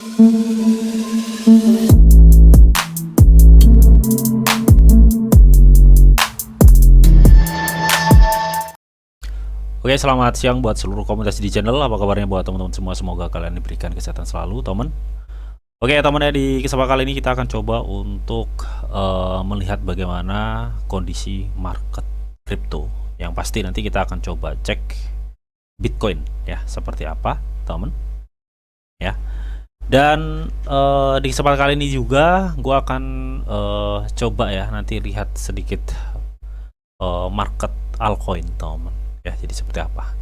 Oke, selamat siang buat seluruh komunitas di channel. Apa kabarnya buat teman-teman semua? Semoga kalian diberikan kesehatan selalu, teman. Oke, teman ya, di kesempatan kali ini kita akan coba untuk melihat bagaimana kondisi market kripto. Yang pasti nanti kita akan coba cek Bitcoin ya, seperti apa, teman. Ya. Dan di kesempatan kali ini juga gue akan coba ya nanti lihat sedikit market altcoin, teman. Ya, jadi seperti apa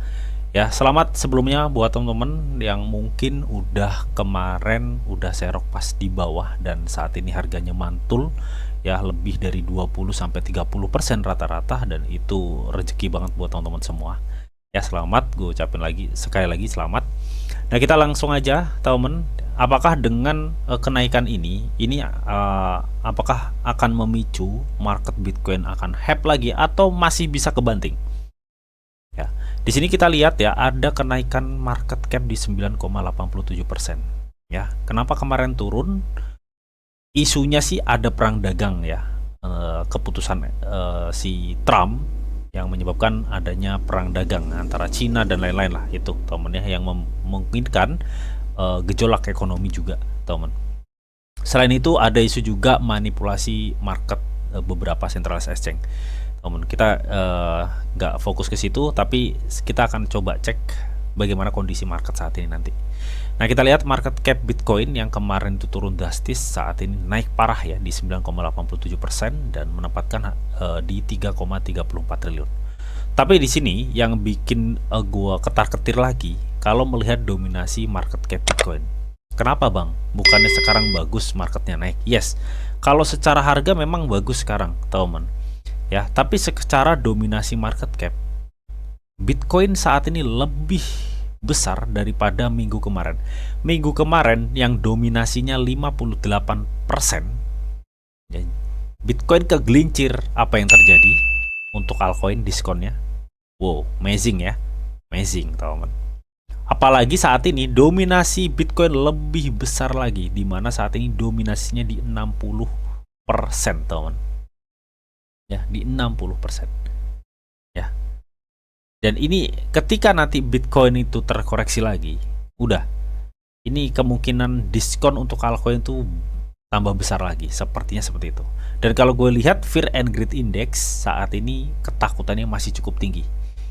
ya. Selamat sebelumnya buat teman-teman yang mungkin udah kemarin udah serok pas di bawah dan saat ini harganya mantul ya, lebih dari 20-30% rata-rata, dan itu rezeki banget buat teman-teman semua ya. Selamat, gue ucapin lagi sekali lagi selamat. Nah, kita langsung aja teman, apakah dengan kenaikan ini apakah akan memicu market Bitcoin akan hype lagi atau masih bisa kebanting? Ya, di sini kita lihat ya, ada kenaikan market cap di 9,87%. Ya, kenapa kemarin turun? Isunya sih ada perang dagang ya, keputusan si Trump yang menyebabkan adanya perang dagang antara Cina dan lain-lain lah, itu temen ya, yang memungkinkan gejolak ekonomi juga, teman. Selain itu ada isu juga manipulasi market beberapa centralized exchange. Teman, kita nggak fokus ke situ, tapi kita akan coba cek bagaimana kondisi market saat ini nanti. Nah, kita lihat market cap Bitcoin yang kemarin itu turun drastis, saat ini naik parah ya di 9,87% dan menempatkan di 3,34 triliun. Tapi di sini yang bikin gua ketar-ketir lagi kalau melihat dominasi market cap Bitcoin. Kenapa bang? Bukannya sekarang bagus marketnya naik? Yes, kalau secara harga memang bagus sekarang, teman. Ya, tapi secara dominasi market cap, Bitcoin saat ini lebih besar daripada minggu kemarin. Minggu kemarin yang dominasinya 58%, ya, Bitcoin kegelincir. Apa yang terjadi untuk altcoin diskonnya? Wow, amazing ya, amazing teman. Apalagi saat ini dominasi Bitcoin lebih besar lagi, di mana saat ini dominasinya di 60%, teman. Ya, di 60% ya. Dan ini ketika nanti Bitcoin itu terkoreksi lagi, udah, ini kemungkinan diskon untuk altcoin itu tambah besar lagi, sepertinya seperti itu. Dan kalau gue lihat Fear and Greed Index saat ini ketakutannya masih cukup tinggi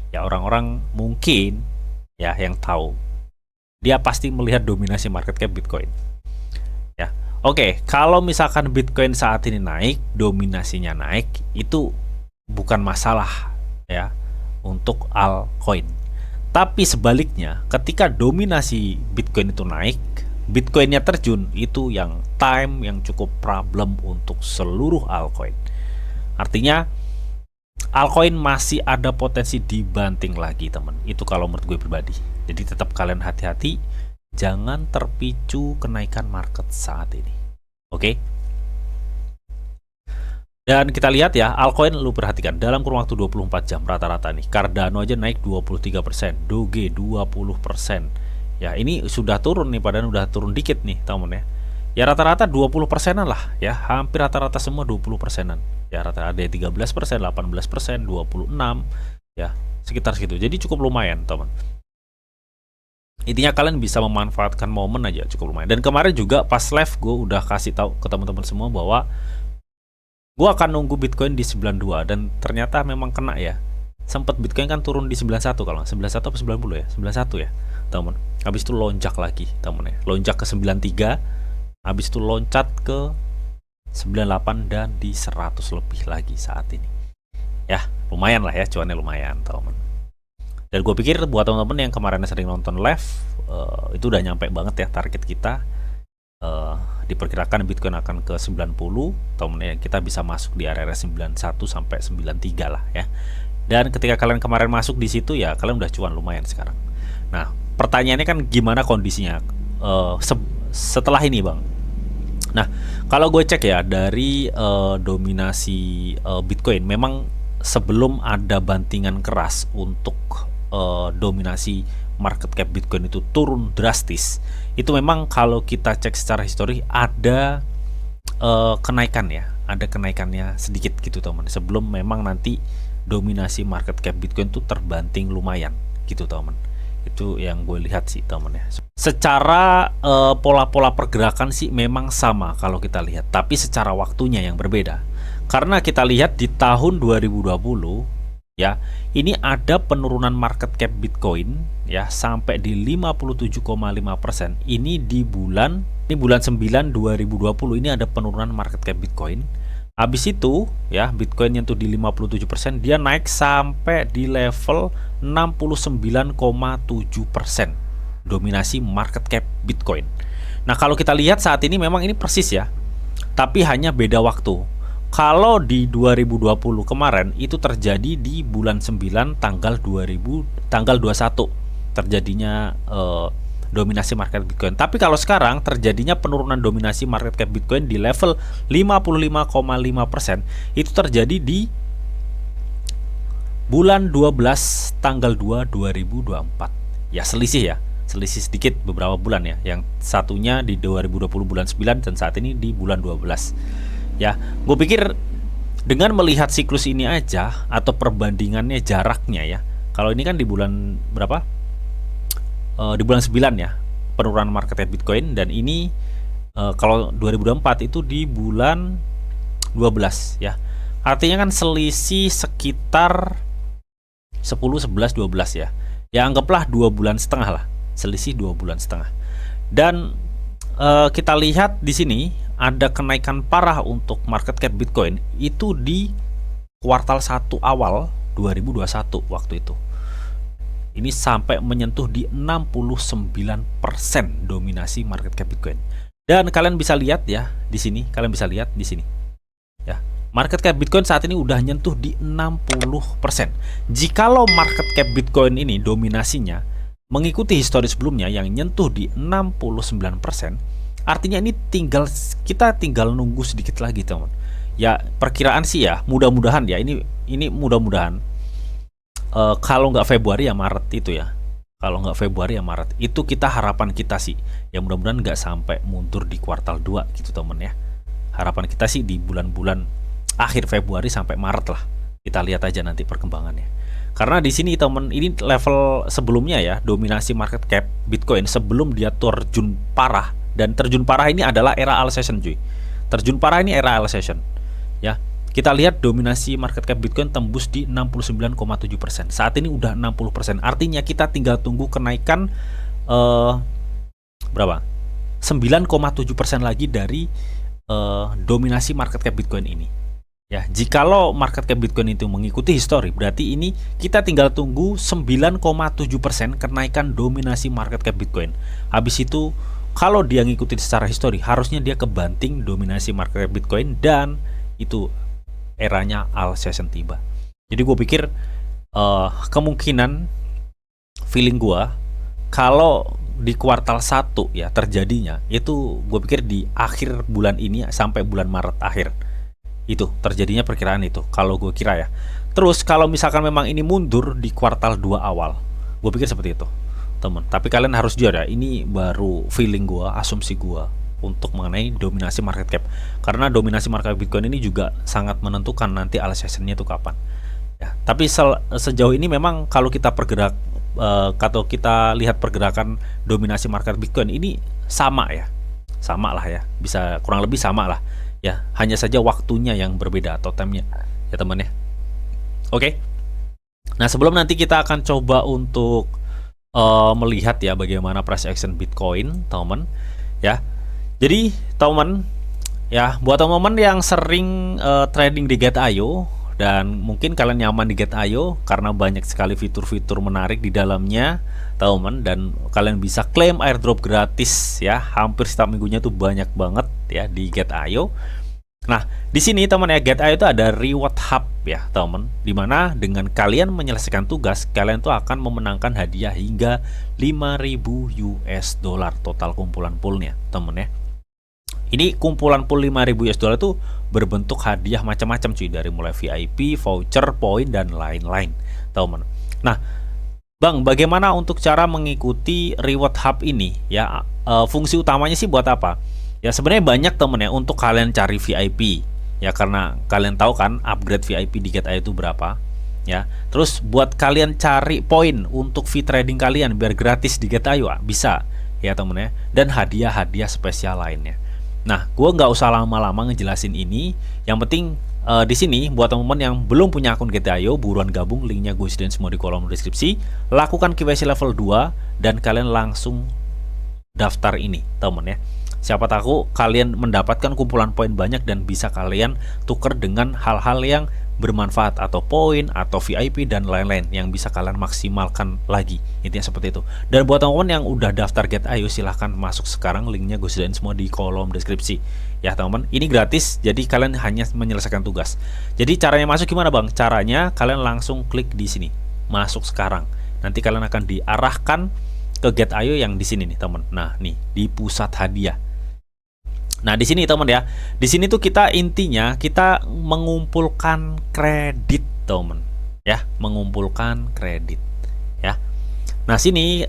ya. Orang-orang mungkin ya yang tahu, dia pasti melihat dominasi market cap Bitcoin ya. Oke, kalau misalkan Bitcoin saat ini naik, dominasinya naik, itu bukan masalah ya untuk altcoin. Tapi sebaliknya, ketika dominasi Bitcoin itu naik, Bitcoinnya terjun, itu yang yang cukup problem untuk seluruh altcoin. Artinya altcoin masih ada potensi dibanting lagi, teman. Itu kalau menurut gue pribadi. Jadi tetap kalian hati-hati, jangan terpicu kenaikan market saat ini. Oke. Dan kita lihat ya, altcoin lu perhatikan dalam kurun waktu 24 jam rata-rata nih. Cardano aja naik 23%, Doge 20%. Ya, ini sudah turun nih, padahal udah turun dikit nih, teman ya. Ya rata-rata 20%-an lah ya, hampir rata-rata semua 20%-an. Ya rata-rata ada 13%, 18%, 26 ya, sekitar segitu. Jadi cukup lumayan, teman. Intinya kalian bisa memanfaatkan momen aja, cukup lumayan. Dan kemarin juga pas live gue udah kasih tahu ke teman-teman semua bahwa gue akan nunggu Bitcoin di 92, dan ternyata memang kena ya. Sempat Bitcoin kan turun di 91, kalau 91 atau 90 ya, 91 ya, teman. Habis itu lonjak lagi, teman ya. Lonjak ke 93, habis itu loncat ke 98 dan di 100 lebih lagi saat ini. Ya, lumayan lah ya, cuannya lumayan, teman. Dan gue pikir buat teman-teman yang kemarin sering nonton live, itu udah nyampe banget ya target kita. Diperkirakan Bitcoin akan ke 90, teman ya, kita bisa masuk di area 91 sampai 93 lah ya. Dan ketika kalian kemarin masuk di situ ya, kalian udah cuan lumayan sekarang. Nah, pertanyaannya kan gimana kondisinya setelah ini, bang? Nah, kalau gue cek ya dari dominasi Bitcoin, memang sebelum ada bantingan keras untuk dominasi market cap Bitcoin itu turun drastis, itu memang kalau kita cek secara histori ada kenaikan ya, ada kenaikannya sedikit gitu teman, sebelum memang nanti dominasi market cap Bitcoin tuh terbanting lumayan gitu teman. Itu yang gue lihat sih teman ya. Secara pola-pola pergerakan sih memang sama kalau kita lihat, tapi secara waktunya yang berbeda. Karena kita lihat di tahun 2020 ya, ini ada penurunan market cap Bitcoin ya sampai di 57,5%. Ini di bulan 9 2020 ini ada penurunan market cap Bitcoin. Habis itu ya Bitcoin nyentuh di 57%, dia naik sampai di level 69,7% dominasi market cap Bitcoin. Nah, kalau kita lihat saat ini memang ini persis ya, tapi hanya beda waktu. Kalau di 2020 kemarin itu terjadi di bulan 9 tanggal 21 terjadinya dominasi market Bitcoin. Tapi kalau sekarang terjadinya penurunan dominasi market cap Bitcoin di level 55,5%, itu terjadi di bulan 12 tanggal 2 2024. Ya selisih sedikit beberapa bulan ya. Yang satunya di 2020 bulan 9 dan saat ini di bulan 12. Ya, gue pikir dengan melihat siklus ini aja atau perbandingannya jaraknya ya. Kalau ini kan di bulan berapa? Di bulan 9 ya, penurunan market cap Bitcoin, dan ini kalau 2024 itu di bulan 12 ya. Artinya kan selisih sekitar 10, 11, 12 ya. Ya anggaplah 2 bulan setengah lah. Selisih 2 bulan setengah. Dan kita lihat di sini ada kenaikan parah untuk market cap Bitcoin itu di kuartal 1 awal 2021 waktu itu. Ini sampai menyentuh di 69% dominasi market cap Bitcoin. Dan kalian bisa lihat ya di sini, Ya. Market cap Bitcoin saat ini udah nyentuh di 60%. Jikalau market cap Bitcoin ini dominasinya mengikuti histori sebelumnya yang nyentuh di 69%, artinya ini kita tinggal nunggu sedikit lagi, teman. Ya, perkiraan sih ya, mudah-mudahan ya, ini mudah-mudahan kalau nggak Februari ya Maret itu ya. Kalau nggak Februari ya Maret. Itu kita harapan kita sih. Ya mudah-mudahan nggak sampai mundur di kuartal 2 gitu temen ya. Harapan kita sih di bulan-bulan akhir Februari sampai Maret lah. Kita lihat aja nanti perkembangannya. Karena di sini temen, ini level sebelumnya ya, dominasi market cap Bitcoin sebelum dia terjun parah. Dan terjun parah ini adalah era alcession cuy. Terjun parah ini era alcession. Ya. Kita lihat dominasi market cap Bitcoin tembus di 69,7%. Saat ini udah 60%. Artinya kita tinggal tunggu kenaikan berapa? 9,7% lagi dari dominasi market cap Bitcoin ini. Ya, jikalau market cap Bitcoin itu mengikuti histori, berarti ini kita tinggal tunggu 9,7% kenaikan dominasi market cap Bitcoin. Habis itu kalau dia ngikutin secara histori, harusnya dia kebanting dominasi market cap Bitcoin dan itu eranya alcession tiba. Jadi gue pikir kemungkinan feeling gue kalau di kuartal 1 ya terjadinya itu gue pikir di akhir bulan ini sampai bulan Maret akhir itu terjadinya perkiraan itu kalau gue kira ya. Terus kalau misalkan memang ini mundur di kuartal 2 awal, gue pikir seperti itu temen. Tapi kalian harus jujur ya, ini baru feeling gue, asumsi gue untuk mengenai dominasi market cap, karena dominasi market cap Bitcoin ini juga sangat menentukan nanti alcessionnya itu kapan ya. Tapi sejauh ini memang kalau kita lihat pergerakan dominasi market Bitcoin ini sama lah ya, bisa kurang lebih sama lah ya, hanya saja waktunya yang berbeda atau time-nya ya teman ya. Oke. Nah sebelum nanti kita akan coba untuk melihat ya bagaimana price action Bitcoin teman ya. Jadi teman ya, buat teman-teman yang sering trading di Get.io dan mungkin kalian nyaman di Get.io karena banyak sekali fitur-fitur menarik di dalamnya teman, dan kalian bisa klaim airdrop gratis ya, hampir setiap minggunya tuh banyak banget ya di Get.io. Nah di sini teman ya, Get.io itu ada reward hub ya teman, dimana dengan kalian menyelesaikan tugas kalian tuh akan memenangkan hadiah hingga 5.000 US dollar total kumpulan poolnya teman ya. Ini kumpulan pool 5.000 US dollar itu berbentuk hadiah macam-macam cuy, dari mulai VIP, voucher, poin dan lain-lain teman. Nah Bang, bagaimana untuk cara mengikuti reward hub ini? Ya, fungsi utamanya sih buat apa? Ya sebenarnya banyak temen ya untuk kalian cari VIP. Ya karena kalian tahu kan upgrade VIP di GetIO itu berapa. Ya, terus buat kalian cari poin untuk fee trading kalian biar gratis di GetIO bisa ya temen ya. Dan hadiah-hadiah spesial lainnya. Nah, gue nggak usah lama-lama ngejelasin ini. Yang penting di sini buat teman-teman yang belum punya akun GetIO, buruan gabung, linknya gue sediain semua di kolom deskripsi. Lakukan KYC level 2 dan kalian langsung daftar ini, teman ya. Siapa tahu kalian mendapatkan kumpulan poin banyak dan bisa kalian tuker dengan hal-hal yang bermanfaat atau poin atau VIP dan lain-lain yang bisa kalian maksimalkan lagi. Intinya seperti itu. Dan buat teman-teman yang udah daftar GetIO silahkan masuk sekarang, linknya gue sediain semua di kolom deskripsi. Ya teman-teman, ini gratis, jadi kalian hanya menyelesaikan tugas. Jadi caranya masuk gimana bang? Caranya kalian langsung klik di sini, masuk sekarang. Nanti kalian akan diarahkan ke GetIO yang di sini nih teman. Nah nih di pusat hadiah. Nah di sini teman ya, di sini tuh kita intinya kita mengumpulkan kredit teman, ya mengumpulkan kredit ya. Nah sini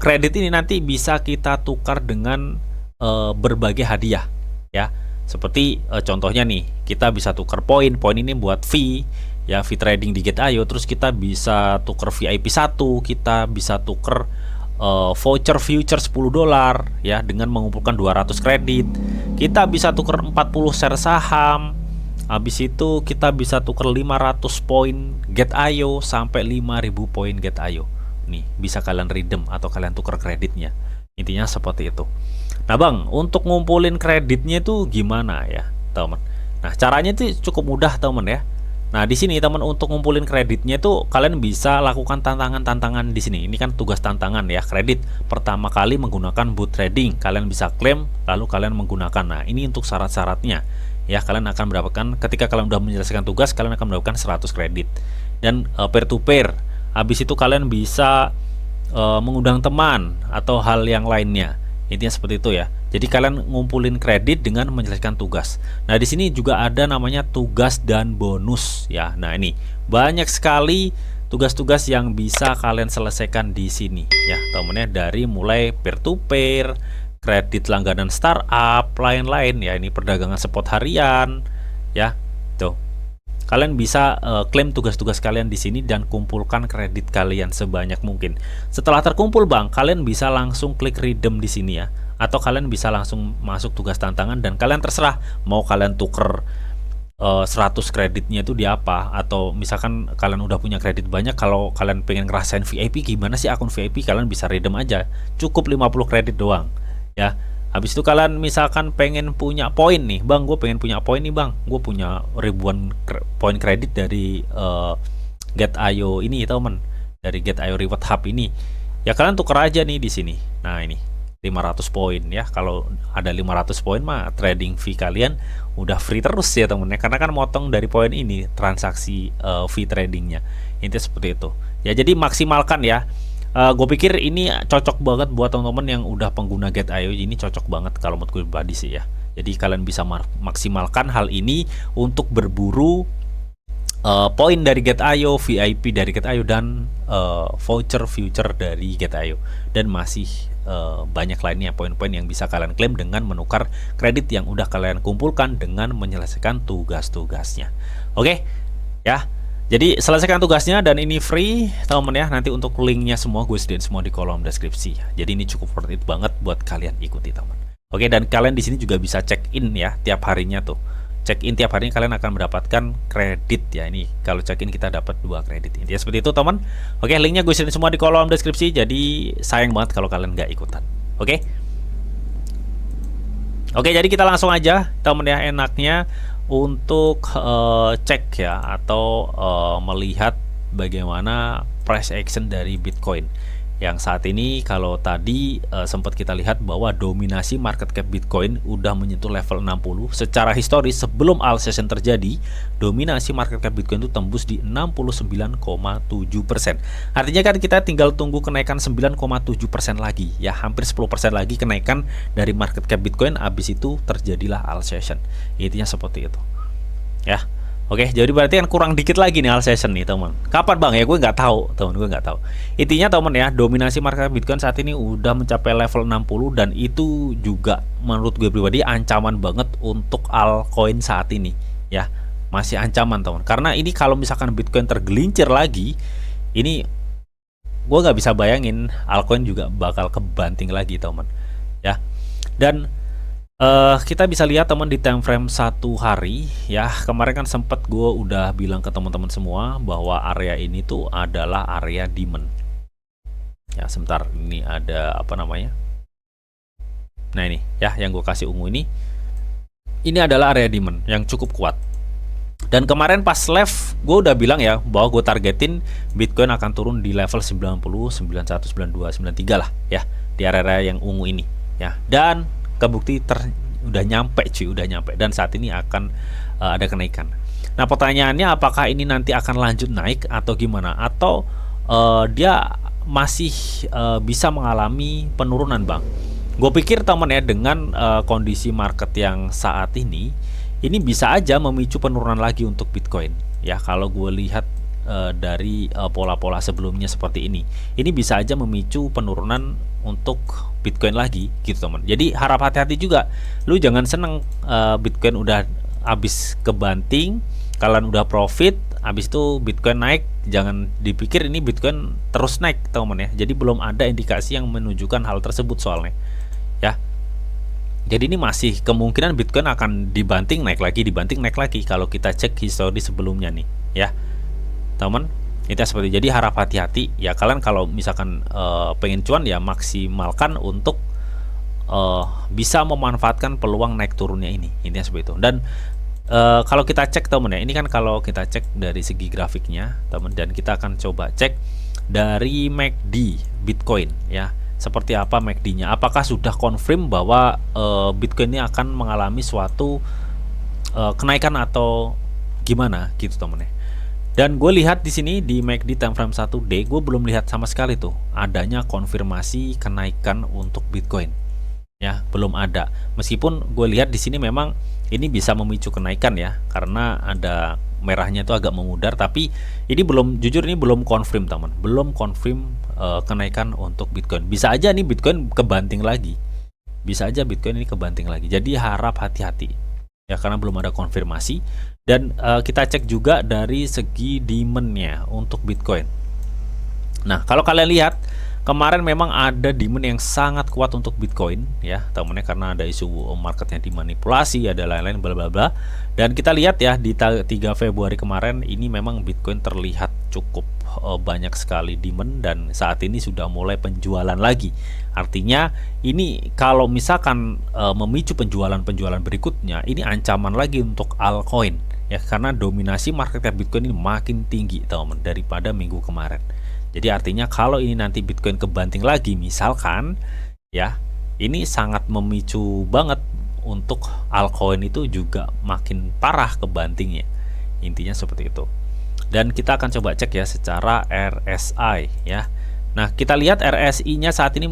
kredit ini nanti bisa kita tukar dengan berbagai hadiah ya. Seperti contohnya nih, kita bisa tukar poin ini buat fee ya, fee trading di GetIO. Terus kita bisa tukar VIP 1, kita bisa tukar voucher future $10 ya dengan mengumpulkan 200 kredit. Kita bisa tukar 40 share saham. Habis itu kita bisa tukar 500 poin GetIO sampai 5000 poin GetIO. Nih, bisa kalian redeem atau kalian tukar kreditnya. Intinya seperti itu. Nah, Bang, untuk ngumpulin kreditnya itu gimana ya, teman? Nah, caranya itu cukup mudah, teman ya. Nah, di sini teman untuk ngumpulin kreditnya itu kalian bisa lakukan tantangan-tantangan di sini. Ini kan tugas tantangan ya, kredit. Pertama kali menggunakan boot trading, kalian bisa klaim lalu kalian menggunakan. Nah, ini untuk syarat-syaratnya. Ya, kalian akan mendapatkan ketika kalian sudah menyelesaikan tugas, kalian akan mendapatkan 100 kredit. Dan peer to peer. Habis itu kalian bisa mengundang teman atau hal yang lainnya. Intinya seperti itu ya. Jadi kalian ngumpulin kredit dengan menyelesaikan tugas. Nah, di sini juga ada namanya tugas dan bonus ya. Nah, ini banyak sekali tugas-tugas yang bisa kalian selesaikan di sini ya. Temennya dari mulai peer to peer, kredit langganan startup, lain-lain ya. Ini perdagangan spot harian ya. Tuh. Kalian bisa klaim tugas-tugas kalian di sini dan kumpulkan kredit kalian sebanyak mungkin. Setelah terkumpul bang, kalian bisa langsung klik redeem di sini ya. Atau kalian bisa langsung masuk tugas tantangan dan kalian terserah mau kalian tuker 100 kreditnya itu di apa. Atau misalkan kalian udah punya kredit banyak, kalau kalian pengen ngerasain VIP gimana sih akun VIP, kalian bisa redeem aja. Cukup 50 kredit doang ya. Habis itu kalian misalkan pengen punya poin nih, bang, gue pengen punya poin nih bang, gue punya ribuan poin kredit dari GetIO ini teman, dari GetIO Reward Hub ini, ya kalian tuker aja nih di sini. Nah ini 500 poin ya, kalau ada 500 poin mah trading fee kalian udah free terus ya temen ya, karena kan motong dari poin ini transaksi fee tradingnya. Intinya seperti itu ya, jadi maksimalkan ya. Gue pikir ini cocok banget buat teman-teman yang udah pengguna GetIO. Ini cocok banget kalau menurut gue pribadi sih ya. Jadi kalian bisa maksimalkan hal ini untuk berburu poin dari GetIO, VIP dari GetIO, dan voucher future dari GetIO. Dan masih banyak lainnya poin-poin yang bisa kalian klaim dengan menukar kredit yang udah kalian kumpulkan dengan menyelesaikan tugas-tugasnya. Oke ya. Jadi selesaikan tugasnya dan ini free teman ya. Nanti untuk linknya semua gue sediain semua di kolom deskripsi. Jadi ini cukup worth it banget buat kalian ikuti teman. Oke, dan kalian di sini juga bisa check in ya tiap harinya tuh. Check in tiap harinya kalian akan mendapatkan kredit ya. Ini kalau check in kita dapat 2 kredit. Intinya seperti itu teman. Oke, linknya gue sediain semua di kolom deskripsi. Jadi sayang banget kalau kalian nggak ikutan. Oke. Oke, jadi kita langsung aja teman ya, enaknya untuk cek ya atau melihat bagaimana price action dari Bitcoin yang saat ini. Kalau tadi sempat kita lihat bahwa dominasi market cap Bitcoin udah menyentuh level 60. Secara historis sebelum alcession terjadi, dominasi market cap Bitcoin itu tembus di 69,7%. Artinya kan kita tinggal tunggu kenaikan 9,7% lagi ya, hampir 10% lagi kenaikan dari market cap Bitcoin. Abis itu terjadilah alcession. Intinya seperti itu ya. Oke, jadi berarti kan kurang dikit lagi nih all session nih teman. Kapan bang ya? Gue nggak tahu, teman. Gue nggak tahu. Intinya teman ya, dominasi market Bitcoin saat ini udah mencapai level 60 dan itu juga menurut gue pribadi ancaman banget untuk altcoin saat ini. Ya, masih ancaman teman. Karena ini kalau misalkan Bitcoin tergelincir lagi, ini gue nggak bisa bayangin altcoin juga bakal kebanting lagi teman. Ya, dan kita bisa lihat teman di time frame 1 hari ya. Kemarin kan sempat gue udah bilang ke teman-teman semua bahwa area ini tuh adalah area demand. Ya, sebentar, ini ada apa namanya? Nah ini ya, yang gue kasih ungu ini adalah area demand yang cukup kuat. Dan kemarin pas left gue udah bilang ya bahwa gue targetin Bitcoin akan turun di level 90, 91, 92, 93 lah ya, di area yang ungu ini ya. Dan kebukti udah nyampe cuy, udah nyampe, dan saat ini akan ada kenaikan. Nah pertanyaannya apakah ini nanti akan lanjut naik atau gimana, atau dia masih bisa mengalami penurunan bang? Gue pikir teman ya, dengan kondisi market yang saat ini bisa aja memicu penurunan lagi untuk Bitcoin ya. Kalau gue lihat dari pola-pola sebelumnya seperti ini bisa aja memicu penurunan untuk Bitcoin lagi gitu teman. Jadi harap hati-hati juga, lu jangan seneng Bitcoin udah habis kebanting, kalian udah profit, habis itu Bitcoin naik, jangan dipikir ini Bitcoin terus naik teman ya. Jadi belum ada indikasi yang menunjukkan hal tersebut soalnya ya. Jadi ini masih kemungkinan Bitcoin akan dibanting naik lagi, dibanting naik lagi kalau kita cek histori sebelumnya nih ya teman. Itu seperti, jadi harap hati-hati ya kalian kalau misalkan pengen cuan ya maksimalkan untuk bisa memanfaatkan peluang naik turunnya ini, intinya seperti itu. Dan kalau kita cek teman ya, ini kan kalau kita cek dari segi grafiknya teman, dan kita akan coba cek dari MACD Bitcoin ya, seperti apa MACD-nya, apakah sudah confirm bahwa Bitcoin ini akan mengalami suatu kenaikan atau gimana gitu teman ya. Dan gue lihat di sini di MACD time frame 1D, gue belum lihat sama sekali tuh adanya konfirmasi kenaikan untuk Bitcoin. Ya, belum ada. Meskipun gue lihat di sini memang ini bisa memicu kenaikan ya, karena ada merahnya itu agak memudar, tapi ini belum, jujur ini belum confirm teman, belum confirm kenaikan untuk Bitcoin. Bisa aja nih Bitcoin kebanting lagi, bisa aja Bitcoin ini kebanting lagi. Jadi harap hati-hati ya, karena belum ada konfirmasi. Dan kita cek juga dari segi demand-nya untuk Bitcoin. Nah kalau kalian lihat kemarin memang ada demand yang sangat kuat untuk Bitcoin ya temennya, karena ada isu marketnya dimanipulasi, ada lain-lain bla bla bla. Dan kita lihat ya di 3 Februari kemarin ini memang Bitcoin terlihat cukup banyak sekali demand, dan saat ini sudah mulai penjualan lagi. Artinya ini kalau misalkan memicu penjualan berikutnya, ini ancaman lagi untuk altcoin ya, karena dominasi market cap Bitcoin ini makin tinggi teman daripada minggu kemarin. Jadi artinya kalau ini nanti Bitcoin kebanting lagi misalkan ya, ini sangat memicu banget untuk altcoin itu juga makin parah kebantingnya, intinya seperti itu. Dan kita akan coba cek ya secara RSI ya. Nah kita lihat RSI nya saat ini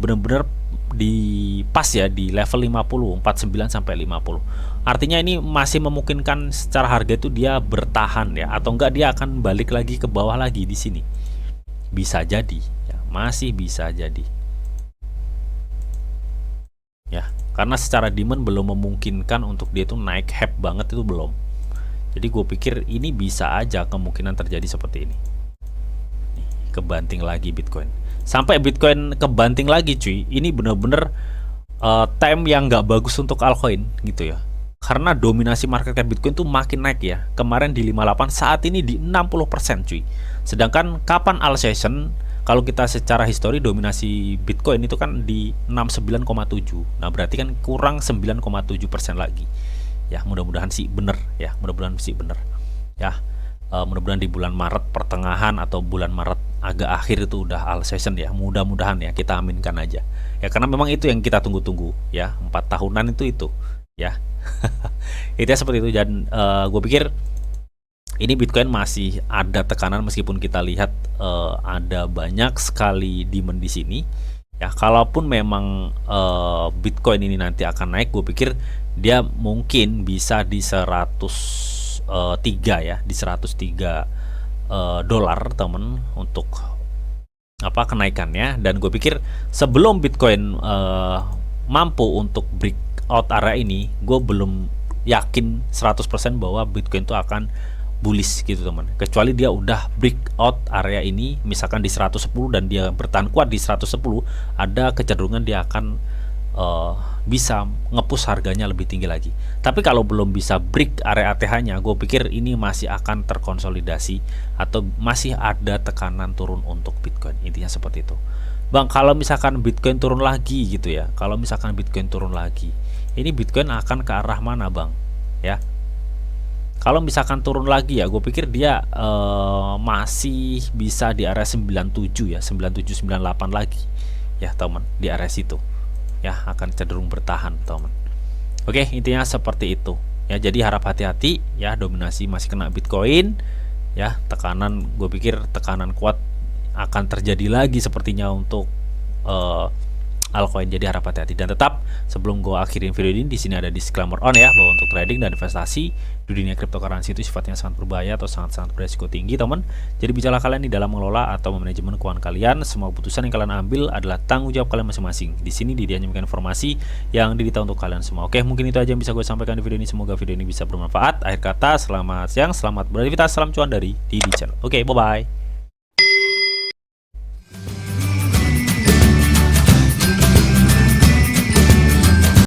benar-benar di pas ya di level 50, 49 sampai 50. Artinya ini masih memungkinkan secara harga itu dia bertahan ya, atau enggak dia akan balik lagi ke bawah lagi di sini. Bisa jadi ya, masih bisa jadi. Ya, karena secara demand belum memungkinkan untuk dia itu naik hype banget, itu belum. Jadi gue pikir ini bisa aja kemungkinan terjadi seperti ini. Nih, kebanting lagi Bitcoin. Sampai Bitcoin kebanting lagi cuy, ini bener-bener time yang nggak bagus untuk altcoin gitu ya. Karena dominasi market cap Bitcoin tuh makin naik ya. Kemarin di 58, saat ini di 60% cuy. Sedangkan kapan all session, kalau kita secara histori dominasi Bitcoin itu kan di 69,7. Nah berarti kan kurang 9,7% lagi. Ya mudah-mudahan sih bener ya, mudah-mudahan sih bener ya. Mudah-mudahan di bulan Maret pertengahan atau bulan Maret agak akhir itu udah all session ya, mudah-mudahan ya, kita aminkan aja ya, karena memang itu yang kita tunggu-tunggu ya, 4 tahunan itu ya. Itu ya seperti itu. Dan gue pikir ini Bitcoin masih ada tekanan, meskipun kita lihat ada banyak sekali demand di sini ya. Kalaupun memang Bitcoin ini nanti akan naik, gue pikir dia mungkin bisa di 100 103 ya, di 103 dolar temen untuk apa kenaikannya. Dan gue pikir sebelum Bitcoin mampu untuk breakout area ini, gue belum yakin 100% bahwa Bitcoin itu akan bullish gitu teman, kecuali dia udah breakout area ini misalkan di 110 dan dia bertahan kuat di 110, ada kecenderungan dia akan bisa ngepush harganya lebih tinggi lagi. Tapi kalau belum bisa break area ATH nya, gue pikir ini masih akan terkonsolidasi atau masih ada tekanan turun untuk Bitcoin, intinya seperti itu Bang. Kalau misalkan Bitcoin turun lagi gitu ya, kalau misalkan Bitcoin turun lagi, ini Bitcoin akan ke arah mana Bang ya? Kalau misalkan turun lagi ya, gue pikir dia masih bisa di area 97 ya, 97 98 lagi ya teman, di area situ ya, akan cenderung bertahan teman. Oke, intinya seperti itu ya. Jadi harap hati-hati ya, dominasi masih kena Bitcoin ya, tekanan, gue pikir tekanan kuat akan terjadi lagi sepertinya untuk altcoin. Jadi harap hati-hati. Dan tetap sebelum gue akhirin video ini, di sini ada disclaimer on ya, bahwa untuk trading dan investasi di dunia cryptocurrency itu sifatnya sangat berbahaya atau sangat-sangat beresiko tinggi teman. Jadi bicara kalian di dalam mengelola atau manajemen keuangan kalian, semua keputusan yang kalian ambil adalah tanggung jawab kalian masing-masing. Di sini dia hanya memberikan informasi yang didita untuk kalian semua. Oke, mungkin itu aja yang bisa gue sampaikan di video ini. Semoga video ini bisa bermanfaat. Akhir kata, selamat siang, selamat beraktivitas, salam cuan dari Didi Channel. Oke, bye bye.